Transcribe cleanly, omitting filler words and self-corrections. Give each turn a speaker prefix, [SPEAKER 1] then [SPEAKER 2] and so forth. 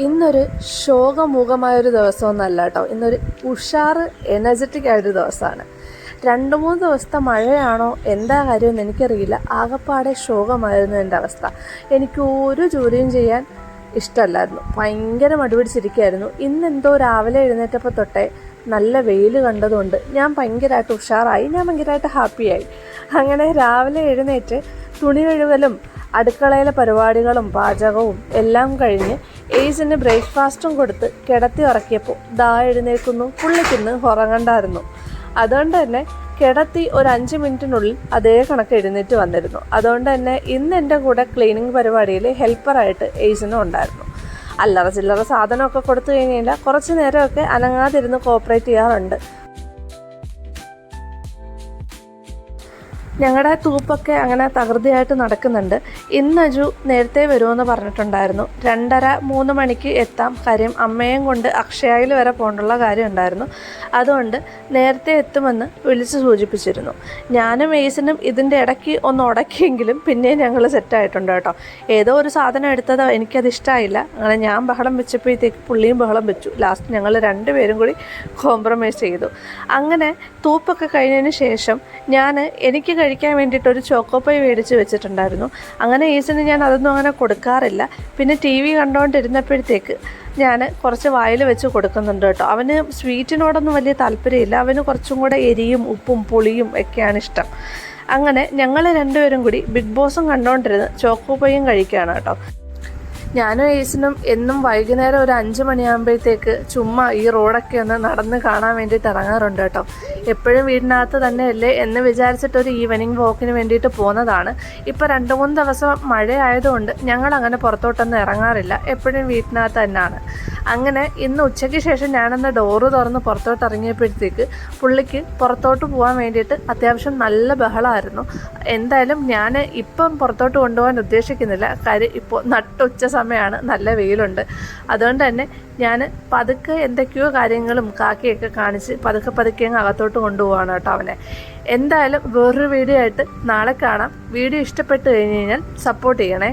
[SPEAKER 1] ഇന്നൊരു ശോകമൂകമായൊരു ദിവസമൊന്നുമല്ല കേട്ടോ. ഇന്നൊരു ഉഷാറ് എനർജറ്റിക് ആയൊരു ദിവസമാണ്. 2-3 ദിവസത്തെ മഴയാണോ എന്താ കാര്യമെന്ന് എനിക്കറിയില്ല. ആകപ്പാടെ ശോകമായിരുന്നു എൻ്റെ അവസ്ഥ. എനിക്ക് ഒരു ജോലിയും ചെയ്യാൻ ഇഷ്ടമല്ലായിരുന്നു. ഭയങ്കര മടുപിടിച്ചിരിക്കുകയായിരുന്നു. ഇന്നെന്തോ രാവിലെ എഴുന്നേറ്റപ്പോൾ തൊട്ടേ നല്ല വെയിൽ കണ്ടതുകൊണ്ട് ഞാൻ ഭയങ്കരമായിട്ട് ഉഷാറായി. ഞാൻ ഭയങ്കരമായിട്ട് ഹാപ്പിയായി. അങ്ങനെ രാവിലെ എഴുന്നേറ്റ് തുണി കഴുകലും അടുക്കളയിലെ പരിപാടികളും പാചകവും എല്ലാം കഴിഞ്ഞ് ഏസിന് ബ്രേക്ക്ഫാസ്റ്റും കൊടുത്ത് കിടത്തി ഉറക്കിയപ്പോൾ ദാ എഴുന്നേൽക്കുന്നു. പുള്ളിക്കിന്ന് ഉറങ്ങണ്ടായിരുന്നു. അതുകൊണ്ട് തന്നെ കിടത്തി ഒരു 5 മിനിറ്റിനുള്ളിൽ അതേ കണക്ക് എഴുന്നേറ്റ് വന്നിരുന്നു. അതുകൊണ്ട് തന്നെ ഇന്ന് എൻ്റെ കൂടെ ക്ലീനിങ് പരിപാടിയിൽ ഹെൽപ്പറായിട്ട് ഏസിനും ഉണ്ടായിരുന്നു. അല്ലറ ചില്ലറ സാധനമൊക്കെ കൊടുത്തു കഴിഞ്ഞാൽ കുറച്ച് നേരമൊക്കെ അനങ്ങാതിരുന്ന് കോപ്പറേറ്റ് ചെയ്യാറുണ്ട്. ഞങ്ങളുടെ തൂപ്പൊക്കെ അങ്ങനെ തകൃതിയായിട്ട് നടക്കുന്നുണ്ട്. ഇന്ന് അജു നേരത്തെ വരുമെന്ന് പറഞ്ഞിട്ടുണ്ടായിരുന്നു. 2:30-3 മണിക്ക് എത്താം. കാര്യം അമ്മയും കൊണ്ട് അക്ഷയയിൽ വരെ പോകേണ്ടുള്ള കാര്യം ഉണ്ടായിരുന്നു. അതുകൊണ്ട് നേരത്തെ എത്തുമെന്ന് വിളിച്ച് സൂചിപ്പിച്ചിരുന്നു. ഞാനും ഏസിനും ഇതിൻ്റെ ഇടയ്ക്ക് ഒന്ന് ഉടക്കിയെങ്കിലും പിന്നെയും ഞങ്ങൾ സെറ്റായിട്ടുണ്ട് കേട്ടോ. ഏതോ ഒരു സാധനം എടുത്തത് എനിക്കത് ഇഷ്ടമായില്ല. അങ്ങനെ ഞാൻ ബഹളം വെച്ചപ്പോഴത്തേക്ക് പുള്ളിയും ബഹളം വെച്ചു. ലാസ്റ്റ് ഞങ്ങൾ 2 പേരും കൂടി കോംപ്രമൈസ് ചെയ്തു. അങ്ങനെ തൂപ്പൊക്കെ കഴിഞ്ഞതിന് ശേഷം എനിക്ക് കഴിക്കാൻ വേണ്ടിയിട്ട് ഒരു ചോക്കോപ്പൈ മേടിച്ച് വെച്ചിട്ടുണ്ടായിരുന്നു. അങ്ങനെ ഏസിന് ഞാൻ അതൊന്നും അങ്ങനെ കൊടുക്കാറില്ല. പിന്നെ TV കണ്ടുകൊണ്ടിരുന്നപ്പോഴത്തേക്ക് ഞാൻ കുറച്ച് വായിൽ വെച്ച് കൊടുക്കുന്നുണ്ട് കേട്ടോ. അവന് സ്വീറ്റിനോടൊന്നും വലിയ താല്പര്യമില്ല. അവന് കുറച്ചും കൂടെ എരിയും ഉപ്പും പുളിയും ഒക്കെയാണ് ഇഷ്ടം. അങ്ങനെ ഞങ്ങൾ 2 പേരും കൂടി ബിഗ് ബോസും കണ്ടുകൊണ്ടിരുന്ന് ചോക്കോപ്പൈയും കഴിക്കുകയാണ് കേട്ടോ. ഞാനും ഏസിനും എന്നും വൈകുന്നേരം ഒരു 5 മണിയാകുമ്പോഴത്തേക്ക് ചുമ്മാ ഈ റോഡൊക്കെ ഒന്ന് നടന്ന് കാണാൻ വേണ്ടിയിട്ട് ഇറങ്ങാറുണ്ട് കേട്ടോ. എപ്പോഴും വീടിനകത്ത് തന്നെയല്ലേ എന്ന് വിചാരിച്ചിട്ടൊരു ഈവനിങ് വാക്കിന് വേണ്ടിയിട്ട് പോകുന്നതാണ്. ഇപ്പോൾ 2-3 ദിവസം മഴ ആയതുകൊണ്ട് ഞങ്ങളങ്ങനെ പുറത്തോട്ടൊന്നും ഇറങ്ങാറില്ല. എപ്പോഴും വീട്ടിനകത്ത് തന്നെയാണ്. അങ്ങനെ ഇന്ന് ഉച്ചയ്ക്ക് ശേഷം ഞാനൊന്ന് ഡോറ് തുറന്ന് പുറത്തോട്ട് ഇറങ്ങിയപ്പോഴത്തേക്ക് പുള്ളിക്ക് പുറത്തോട്ട് പോകാൻ വേണ്ടിയിട്ട് അത്യാവശ്യം നല്ല ബഹളമായിരുന്നു. എന്തായാലും ഞാൻ ഇപ്പം പുറത്തോട്ട് കൊണ്ടുപോകാൻ ഉദ്ദേശിക്കുന്നില്ല. കാര്യം ഇപ്പോൾ നട്ടുച്ച സമയമാണ്, നല്ല വെയിലുണ്ട്. അതുകൊണ്ട് തന്നെ ഞാൻ പതുക്കെ എന്തൊക്കെയോ കാര്യങ്ങളും കാക്കയൊക്കെ കാണിച്ച് പതുക്കെ അകത്തോട്ട് കൊണ്ടുപോവാണ് കേട്ടോ അവനെ. എന്തായാലും വേറൊരു വീഡിയോ ആയിട്ട് നാളെ കാണാം. വീഡിയോ ഇഷ്ടപ്പെട്ട് കഴിഞ്ഞ് കഴിഞ്ഞാൽ സപ്പോർട്ട് ചെയ്യണേ.